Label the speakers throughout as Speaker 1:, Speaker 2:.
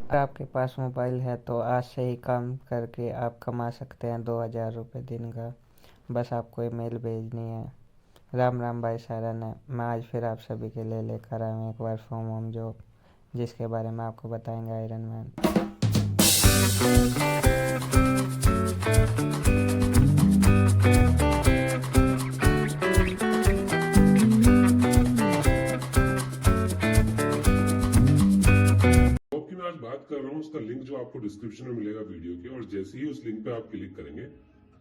Speaker 1: अगर आपके पास मोबाइल है तो आज से ही काम करके आप कमा सकते हैं 2000 रुपये दिन का। बस आपको ईमेल भेजनी है। राम राम भाई सारन है। मैं आज फिर आप सभी के लिए लेकर आया हूँ एक वर्क फ्रॉम होम जॉब, जिसके बारे में आपको बताएंगे आयरन मैन।
Speaker 2: जॉब की मैं आज बात कर रहा हूँ, उसका लिंक जो आपको डिस्क्रिप्शन में मिलेगा वीडियो के, और जैसे ही उस लिंक पे आप क्लिक करेंगे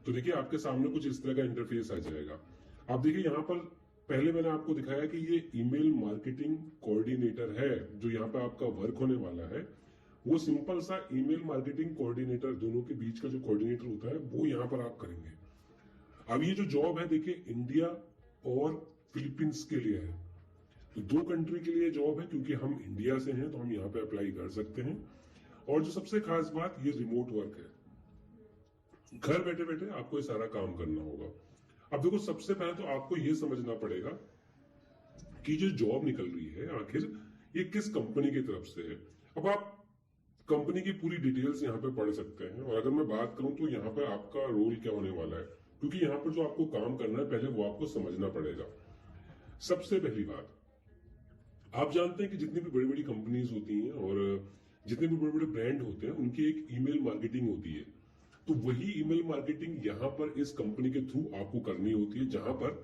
Speaker 2: तो देखिए आपके सामने कुछ इस तरह का इंटरफेस आ जाएगा। आप देखिए यहाँ पर पहले मैंने आपको दिखाया कि ये ईमेल मार्केटिंग कोऑर्डिनेटर है, जो यहाँ पे आपका वर्क होने वाला है वो सिंपल सा ईमेल मार्केटिंग कोऑर्डिनेटर, दोनों के बीच का जो कोऑर्डिनेटर होता है वो यहाँ पर आप करेंगे। अब ये जो जॉब है देखिए इंडिया और फिलीपींस के लिए है, तो दो कंट्री के लिए जॉब है। क्योंकि हम इंडिया से हैं तो हम यहाँ पे अप्लाई कर सकते हैं। और जो सबसे खास बात, ये रिमोट वर्क है, घर बैठे बैठे आपको ये सारा काम करना होगा। अब देखो सबसे पहले तो आपको ये समझना पड़ेगा कि जो जॉब निकल रही है आखिर ये किस कंपनी की तरफ से है। अब आप कंपनी की पूरी डिटेल्स यहाँ पे पढ़ सकते हैं, और अगर मैं बात करूं तो यहाँ पे आपका रोल क्या होने वाला है, क्योंकि यहाँ पर जो आपको काम करना है पहले वो आपको समझना पड़ेगा। सबसे पहली बात, आप जानते हैं कि जितनी भी बड़ी बड़ी कंपनीज होती हैं और जितने भी बड़े बड़े ब्रांड होते हैं उनकी एक ईमेल मार्केटिंग होती है। तो वही ईमेल मार्केटिंग यहाँ पर इस कंपनी के थ्रू आपको करनी होती है, जहां पर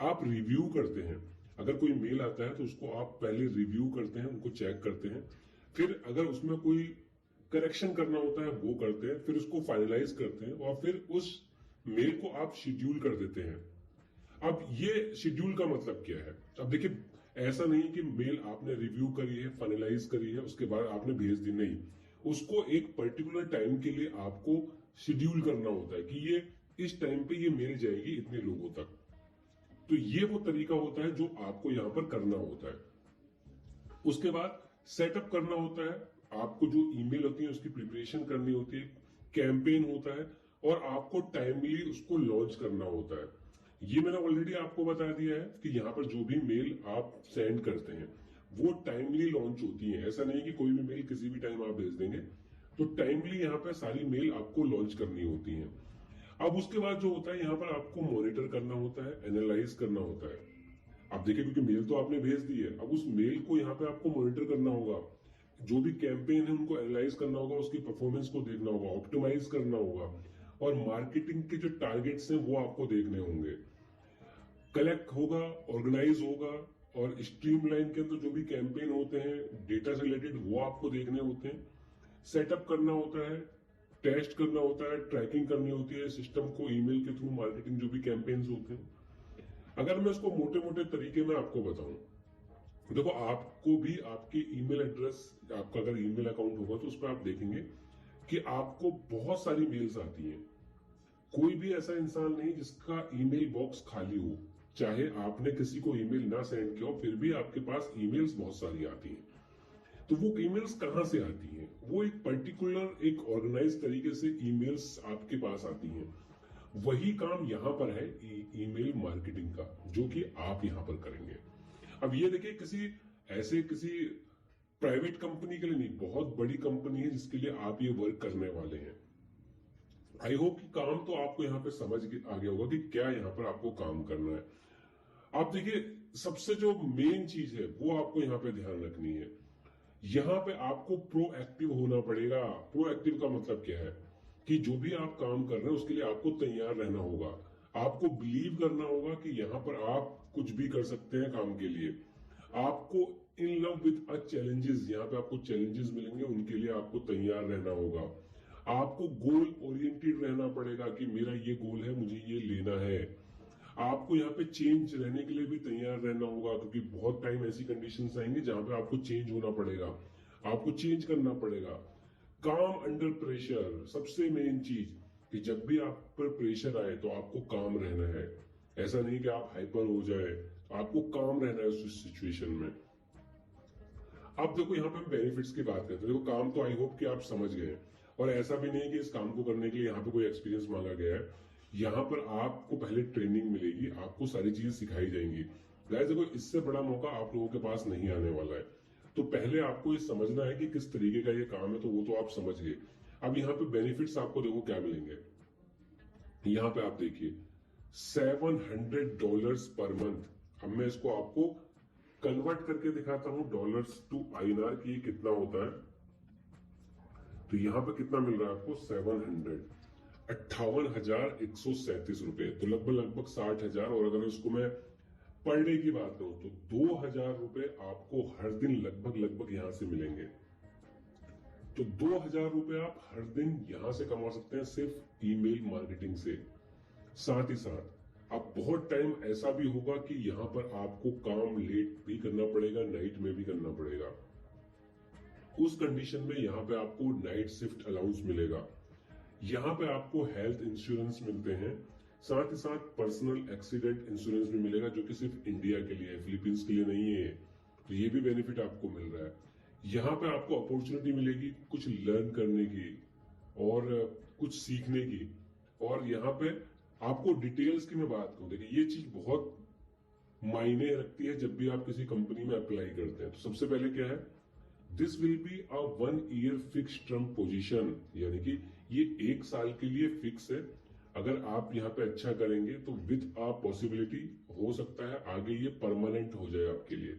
Speaker 2: आप रिव्यू करते हैं। अगर कोई मेल आता है तो उसको आप पहले रिव्यू करते हैं, उनको चेक करते हैं, फिर अगर उसमें कोई करेक्शन करना होता है वो करते हैं, फिर उसको फाइनलाइज करते हैं, और फिर उस मेल को आप शेड्यूल कर देते हैं। अब ये शेड्यूल का मतलब क्या है? अब देखिए, ऐसा नहीं कि मेल आपने रिव्यू करी है, फाइनलाइज करी है, उसके बाद आपने भेज दी, नहीं। उसको एक पर्टिकुलर टाइम के लिए आपको शेड्यूल करना होता है कि ये इस टाइम पे ये मेल जाएगी इतने लोगों तक। तो ये वो तरीका होता है जो आपको यहां पर करना होता है। उसके बाद सेटअप करना होता है, आपको जो ईमेल होती है उसकी प्रिपरेशन करनी होती है, कैंपेन होता है, और आपको टाइमली उसको लॉन्च करना होता है। ये मैंने ऑलरेडी आपको बता दिया है कि यहाँ पर जो भी मेल आप सेंड करते हैं वो टाइमली लॉन्च होती है। ऐसा नहीं कि कोई भी मेल किसी भी टाइम आप भेज देंगे, तो टाइमली यहाँ पे सारी मेल आपको लॉन्च करनी होती है। अब उसके बाद जो होता है यहाँ पर आपको मॉनिटर करना होता है, एनालाइज करना होता है। अब देखिए, क्योंकि मेल तो आपने भेज दी है, अब उस मेल को यहाँ पे आपको मॉनिटर करना होगा, जो भी कैंपेन है उनको एनालाइज करना होगा, उसकी परफॉर्मेंस को देखना होगा, ऑप्टिमाइज करना होगा, और मार्केटिंग के जो टारगेट्स हैं वो आपको देखने होंगे। कलेक्ट होगा, ऑर्गेनाइज होगा, और स्ट्रीमलाइन के अंदर जो भी कैंपेन होते हैं डेटा से रिलेटेड वो आपको देखने होते हैं। सेटअप करना होता है, टेस्ट करना होता है, ट्रैकिंग करनी होती है सिस्टम को, ईमेल के थ्रू मार्केटिंग जो भी कैंपेन्स होते हैं। अगर मैं उसको मोटे मोटे तरीके में आपको बताऊं, देखो आपको भी आपकी ईमेल एड्रेस, आपका अगर ईमेल अकाउंट होगा तो उस पर आप देखेंगे कि आपको बहुत सारी मेल्स आती हैं। कोई भी ऐसा इंसान नहीं जिसका ईमेल बॉक्स खाली हो, चाहे आपने किसी को ईमेल ना सेंड किया हो फिर भी आपके पास ईमेल्स बहुत सारी आती हैं। तो वो ईमेल्स कहां से आती हैं? वो एक पर्टिकुलर एक ऑर्गेनाइज तरीके से ईमेल्स आपके पास आती हैं। वही काम यहां पर है ईमेल मार्केटिंग का, जो कि आप यहां पर करेंगे। अब ये देखिए, किसी प्राइवेट कंपनी के लिए नहीं, बहुत बड़ी कंपनी है जिसके लिए आप ये वर्क करने वाले हैं। आई होप कि काम तो आपको यहाँ पे समझ आ गया होगा कि क्या यहाँ पर आपको काम करना है। आप देखिए, सबसे जो मेन चीज है वो आपको यहाँ पे ध्यान रखनी है। यहाँ पे आपको प्रोएक्टिव होना पड़ेगा। प्रोएक्टिव का मतलब क्या है कि जो भी आप काम कर रहे हैं उसके लिए आपको तैयार रहना होगा। आपको बिलीव करना होगा कि यहाँ पर आप कुछ भी कर सकते हैं काम के लिए। आपको in love with a challenges, यहाँ पे आपको चैलेंजेस मिलेंगे, उनके लिए आपको तैयार रहना होगा। आपको गोल ओरिएंटेड रहना पड़ेगा कि मेरा ये गोल है, मुझे ये लेना है। आपको यहाँ पे चेंज रहने के लिए भी तैयार रहना होगा, क्योंकि बहुत टाइम ऐसी कंडीशंस आएंगे जहां पे आपको चेंज होना पड़ेगा, आपको चेंज करना पड़ेगा। काम अंडर प्रेशर, सबसे मेन चीज कि जब भी आप पर प्रेशर आए तो आपको काम रहना है। ऐसा नहीं कि आप हाइपर हो जाए, आपको काम रहना है उस सिचुएशन में। अब देखो, यहाँ पे हम बेनिफिट्स की बात करते हैं। देखो, काम तो आई होप कि आप समझ गए, और ऐसा भी नहीं कि इस काम को करने के लिए यहाँ पे कोई एक्सपीरियंस मांगा गया है। यहाँ पर आपको पहले ट्रेनिंग मिलेगी, आपको सारी चीजें सिखाई जाएंगी। गाइस देखो, इससे बड़ा मौका आप लोगों के पास नहीं आने वाला है। तो पहले आपको ये समझना है कि किस तरीके का ये काम है, तो वो तो आप समझ गए। अब यहाँ पे बेनिफिट्स आपको देखो क्या मिलेंगे। यहाँ पे आप देखिए $700 पर मंथ। अब मैं इसको आपको कन्वर्ट करके दिखाता हूं डॉलर्स टू INR की कितना होता है। तो यहाँ पे कितना मिल रहा है आपको 58,137 रुपए, तो लगभग लगभग 60,000। और अगर इसको मैं पर डे की बात करूं तो 2,000 रुपए आपको हर दिन लगभग लगभग यहां से मिलेंगे। तो 2,000 रुपए आप हर दिन यहां से कमा सकते हैं सिर्फ ईमेल मार्केटिंग से। साथ ही साथ अब बहुत टाइम ऐसा भी होगा कि यहाँ पर आपको काम लेट भी करना पड़ेगा, नाइट में भी करना पड़ेगा। उस कंडीशन में यहाँ पे आपको नाइट शिफ्ट अलाउंस मिलेगा। यहाँ पे आपको हेल्थ इंश्योरेंस मिलते हैं, साथ ही साथ पर्सनल एक्सीडेंट इंश्योरेंस भी मिलेगा, जो कि सिर्फ इंडिया के लिए है, फिलीपींस के लिए नहीं है। तो ये भी बेनिफिट आपको मिल रहा है। यहाँ पे आपको अपॉर्चुनिटी मिलेगी कुछ लर्न करने की और कुछ सीखने की। और यहाँ पे आपको डिटेल्स की मैं बात करूं, देखिए ये चीज बहुत मायने रखती है जब भी आप किसी कंपनी में अप्लाई करते हैं। तो सबसे पहले क्या है, this will be a 1 year fix term position, यानी कि ये 1 साल के लिए फिक्स है। अगर आप यहाँ पे अच्छा करेंगे तो विद अ पॉसिबिलिटी हो सकता है आगे ये परमानेंट हो जाए आपके लिए।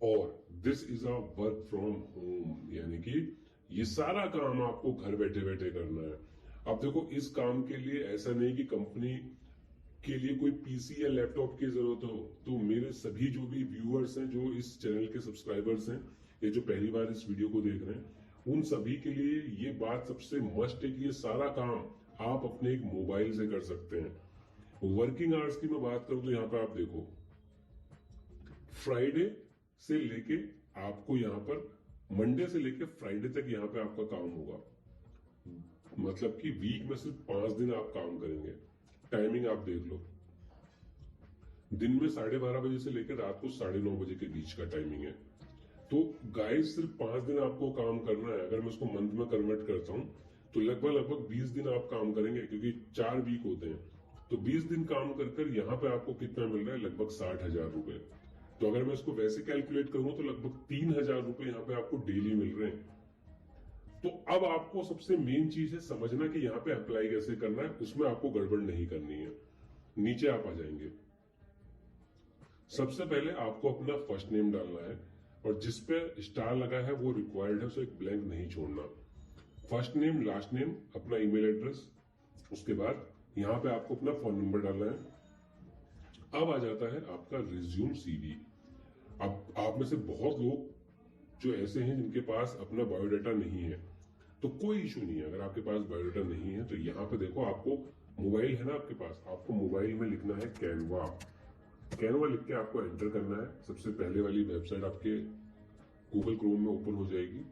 Speaker 2: और this is a work from home, यानी कि ये सारा काम आपको घर बैठे बैठे करना है। अब देखो इस काम के लिए ऐसा नहीं कि कंपनी के लिए कोई पीसी या लैपटॉप की जरूरत हो। तो मेरे सभी जो भी व्यूअर्स हैं, जो इस चैनल के सब्सक्राइबर्स हैं, ये जो पहली बार इस वीडियो को देख रहे हैं, उन सभी के लिए ये बात सबसे मस्ट है कि ये सारा काम आप अपने एक मोबाइल से कर सकते हैं। वर्किंग आवर्स की मैं बात करूं तो यहाँ पे आप देखो फ्राइडे से लेके आपको यहाँ पर मंडे से लेके फ्राइडे तक यहाँ पे आपका काम होगा। मतलब कि वीक में सिर्फ 5 दिन आप काम करेंगे। टाइमिंग आप देख लो, दिन में 12:30 बजे से लेकर रात को 9:30 बजे के बीच का टाइमिंग है। तो गाइस सिर्फ 5 दिन आपको काम करना है। अगर मैं उसको मंथ में कन्वर्ट करता हूं तो लगभग लगभग 20 दिन आप काम करेंगे, क्योंकि 4 वीक होते हैं। तो 20 दिन काम कर यहाँ पे आपको कितना मिल रहा है, लगभग 60,000 रुपए। तो अगर मैं इसको वैसे कैलकुलेट करूं तो लगभग 3,000 रुपए यहाँ पे आपको डेली मिल रहे हैं। तो अब आपको सबसे मेन चीज है समझना कि यहाँ पे अप्लाई कैसे करना है, उसमें आपको गड़बड़ नहीं करनी है। नीचे आप आ जाएंगे, सबसे पहले आपको अपना फर्स्ट नेम डालना है और जिस पे स्टार लगा है वो रिक्वायर्ड है, उसे एक ब्लैंक नहीं छोड़ना। फर्स्ट नेम, लास्ट नेम, अपना ईमेल एड्रेस, उसके बाद यहाँ पे आपको अपना फोन नंबर डालना है। अब आ जाता है आपका रिज्यूम CV। अब आप में से बहुत लोग जो ऐसे हैं जिनके पास अपना बायोडाटा नहीं है, तो कोई इशू नहीं है। अगर आपके पास बायोडाटा नहीं है तो यहाँ पे देखो, आपको मोबाइल है ना आपके पास, आपको मोबाइल में लिखना है कैनवा। कैनवा लिख के आपको एंटर करना है। सबसे पहले वाली वेबसाइट आपके गूगल क्रोम में ओपन हो जाएगी।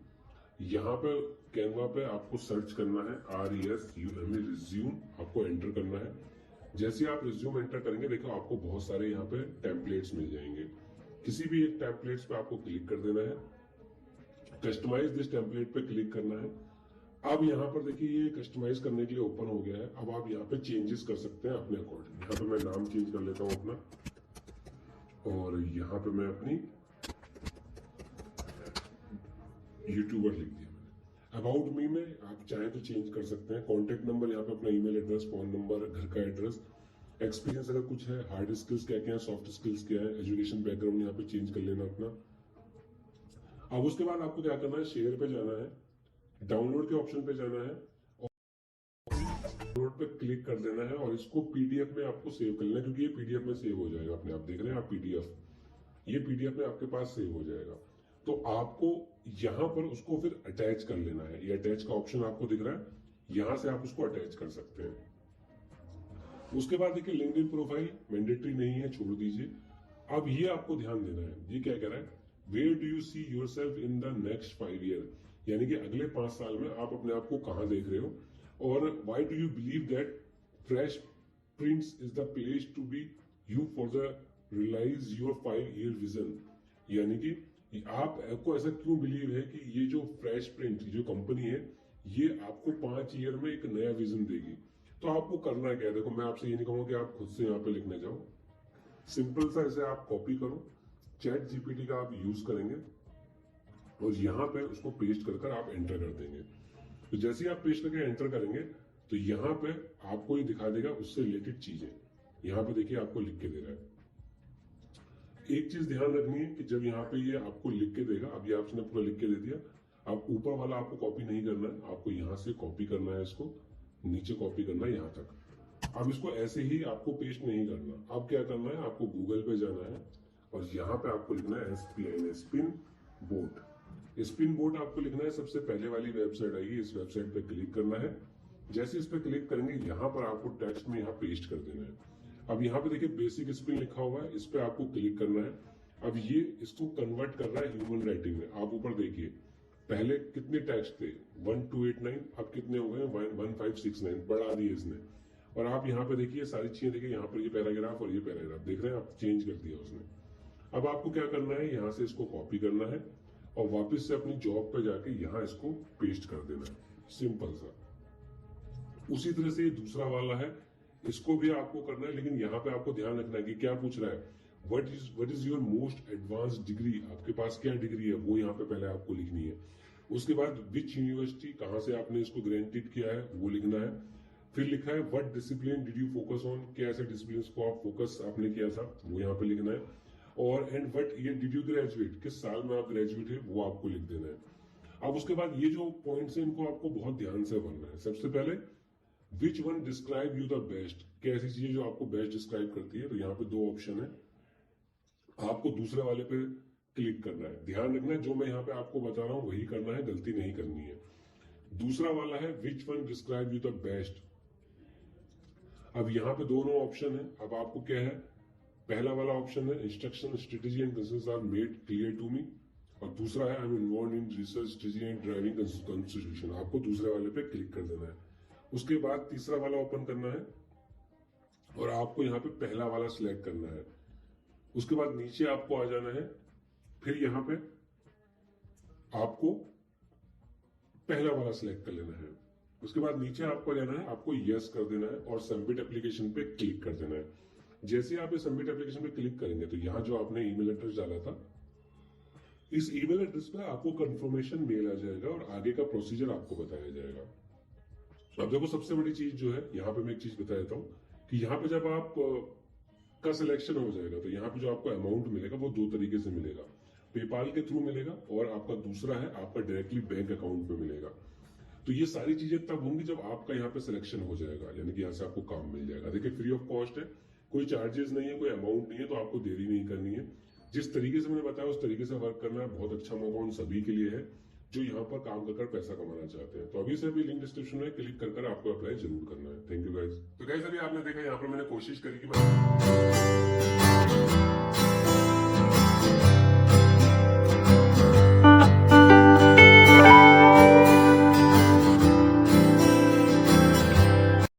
Speaker 2: यहाँ पे कैनवा पे आपको सर्च करना है RESUME, रिज्यूम, आपको एंटर करना है। जैसे आप रिज्यूम एंटर करेंगे देखो आपको बहुत सारे यहाँ पे टेम्पलेट्स मिल जाएंगे। किसी भी एक टेम्पलेट्स पे आपको क्लिक कर देना है, कस्टमाइज दिस टेम्पलेट पे क्लिक करना है। अब यहाँ पर देखिए ये कस्टमाइज करने के लिए ओपन हो गया है। अब आप यहाँ पे चेंजेस कर सकते हैं अपने अकॉर्डिंग। यहाँ पे मैं नाम चेंज कर लेता हूँ अपना, और यहाँ पे मैं अपनी यूट्यूबर लिख दिया मैंने। अबाउट मी में आप चाहे तो चेंज कर सकते हैं। कॉन्टेक्ट नंबर यहाँ पे अपना ईमेल एड्रेस, फोन नंबर, घर का एड्रेस, एक्सपीरियंस अगर कुछ है, हार्ड स्किल्स क्या क्या है, सॉफ्ट स्किल्स क्या है, एजुकेशन बैकग्राउंड यहाँ पे चेंज कर लेना अपना। अब उसके बाद आपको क्या करना है, शेयर पे जाना है, डाउनलोड के ऑप्शन पे जाना है, डाउनलोड पे क्लिक कर देना है और इसको PDF में आपको सेव कर लेना है, क्योंकि ये PDF में सेव हो जाएगा अपने आप। देख रहे हैं आप PDF, ये PDF में आपके पास सेव हो जाएगा। तो आपको यहाँ पर उसको फिर अटैच कर लेना है। ये अटैच का ऑप्शन आपको दिख रहा है, यहाँ से आप उसको अटैच कर सकते हैं। उसके बाद देखिए लिंक्डइन प्रोफाइल मैंडेटरी नहीं है, छोड़ दीजिए। अब ये आपको ध्यान देना है, ये क्या कह रहा है, where do you see yourself in the next 5 year, यानी कि अगले 5 साल में आप अपने आप को कहाँ देख रहे हो। और why do you believe that fresh prints is the place to be you for the realise your 5 year vision, यानी कि आपको ऐसा क्यों बिलीव है कि ये जो फ्रेश प्रिंट जो कंपनी है ये आपको 5 ईयर में एक नया विजन देगी। तो आपको करना क्या है, देखो मैं आपसे ये नहीं कहूंगा कि आप खुद से यहाँ पे लिखने जाओ। सिंपल सा इसे आप कॉपी करो, चैट जीपीटी का आप यूज करेंगे और यहाँ पे उसको पेस्ट कर आप एंटर कर देंगे। तो जैसे ही आप पेस्ट करके एंटर करेंगे तो यहाँ पे आपको ये दिखा देगा उससे रिलेटेड चीजें। यहाँ पे देखिए आपको लिख के दे रहा है। एक चीज ध्यान रखनी है कि जब यहाँ पे ये आपको लिख के देगा, अभी आपने पूरा लिख के दे दिया, आप ऊपर वाला आपको कॉपी नहीं करना है, आपको यहाँ से कॉपी करना है, इसको नीचे कॉपी करना है यहाँ तक। अब इसको ऐसे ही आपको पेस्ट नहीं करना, अब क्या करना है, आपको गूगल पे जाना है और यहाँ पे आपको लिखना है SPIN, spin boat. Spin boat आपको लिखना है, सबसे पहले वाली वेबसाइट आएगी, इस वेबसाइट पे क्लिक करना है। जैसे इस पे क्लिक करेंगे यहाँ पर आपको टेक्स्ट में यहाँ पेस्ट कर देना है। अब यहाँ पे देखिए बेसिक स्पिन लिखा हुआ है, इस पे आपको क्लिक करना है। अब ये इसको कन्वर्ट कर रहा है ह्यूमन राइटिंग में। आप ऊपर देखिए पहले कितने टेक्स्ट थे 1289, अब कितने हो गए 1569, बढ़ा दिए इसने। और आप यहाँ पे देखिए सारी चीजें देखिए, यहाँ पर ये पैराग्राफ और ये पैराग्राफ देख रहे हैं आप, चेंज कर दिया उसने। अब आपको क्या करना है, यहाँ से इसको कॉपी करना है और वापस से अपनी जॉब पे जाके यहाँ इसको पेस्ट कर देना है, सिंपल सा। उसी तरह से ये दूसरा वाला है, इसको भी आपको करना है, लेकिन यहाँ पे आपको ध्यान रखना है कि क्या पूछ रहा है, what is your most advance degree, आपके पास क्या डिग्री है वो यहाँ पे पहले आपको लिखनी है। उसके बाद विच यूनिवर्सिटी, कहाँ से आपने इसको ग्रेंटेड किया है वो लिखना है। फिर लिखा है what discipline did you focus on, क्या ऐसे डिसिप्लिन को आप फोकस आपने किया था वो यहाँ पे लिखना है। और and what year did you graduate, किस साल में आप ग्रेजुएट है वो आपको लिख देना है। अब उसके बाद ये जो पॉइंट्स हैं इनको आपको बहुत ध्यान से भरना है। सबसे पहले which one describe you the best, क्या ऐसी चीजें जो आपको बेस्ट डिस्क्राइब करती है, तो यहाँ पे दो ऑप्शन है, आपको दूसरे वाले पे क्लिक करना है। ध्यान रखना है जो मैं यहाँ पे आपको बता रहा हूँ वही करना है, गलती नहीं करनी है। दूसरा वाला है which one describe you the best. अब यहाँ पे दोनों ऑप्शन है, अब आपको क्या है, पहला वाला ऑप्शन है instruction strategy and consents are made clear to me, और दूसरा है I am involved in research strategy and driving constitution. आपको दूसरे वाले पे क्लिक कर देना है। उसके बाद तीसरा वाला ओपन करना है और आपको यहाँ पे पहला वाला सिलेक्ट करना है। उसके बाद नीचे आपको आ जाना है, फिर यहाँ पे आपको पहला वाला सिलेक्ट कर लेना है। उसके बाद नीचे आपको जाना है, आपको यस कर देना है और सबमिट एप्लीकेशन पे क्लिक कर देना है। जैसे आप ये सबमिट एप्लीकेशन पे क्लिक करेंगे तो यहाँ जो आपने ईमेल एड्रेस डाला था, इस ईमेल एड्रेस पे आपको कंफर्मेशन मेल आ जाएगा और आगे का प्रोसीजर आपको बताया जाएगा। अब देखो सबसे बड़ी चीज जो है, यहाँ पे मैं एक चीज बता देता हूँ कि यहाँ पे जब आप का सिलेक्शन हो जाएगा तो यहाँ पे जो आपको अमाउंट मिलेगा वो दो तरीके से मिलेगा, पेपाल के थ्रू मिलेगा और आपका दूसरा है आपका डायरेक्टली बैंक अकाउंट पे मिलेगा। तो ये सारी चीजें तब होंगी जब आपका यहाँ पे सिलेक्शन हो जाएगा, यानी कि यहाँ से आपको काम मिल जाएगा। देखिए फ्री ऑफ कॉस्ट है, कोई चार्जेस नहीं है, कोई अमाउंट नहीं है, तो आपको देरी नहीं करनी है। जिस तरीके से मैंने बताया उस तरीके से वर्क करना है। बहुत अच्छा मौका उन सभी के लिए है जो यहाँ पर काम कर पैसा कमाना चाहते हैं। तो अभी से अभी लिंक डिस्क्रिप्शन में क्लिक कर आपको अप्लाई जरूर करना है। Thank you guys. तो गाइस अभी आपने देखा यहाँ पर मैंने कोशिश करी कि